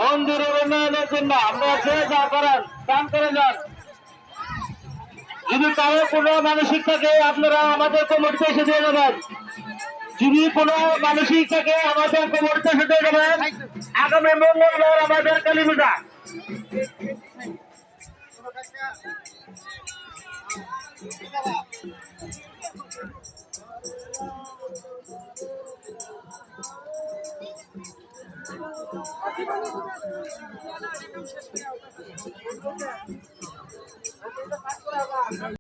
মন্দিরের উন্নয়নের জন্য আমরা যে যা করেন দান করে যান। যদি কারো কোনো মানসিক থাকে আপনারা আমাদের কমিটিতে এসে দিয়ে দেবেন। যদি কোনো মানসিক থাকে আমাদের কমিটিতে এসে দিয়ে দেবেন। আগামী মঙ্গলবার আমাদের কালীপূজা।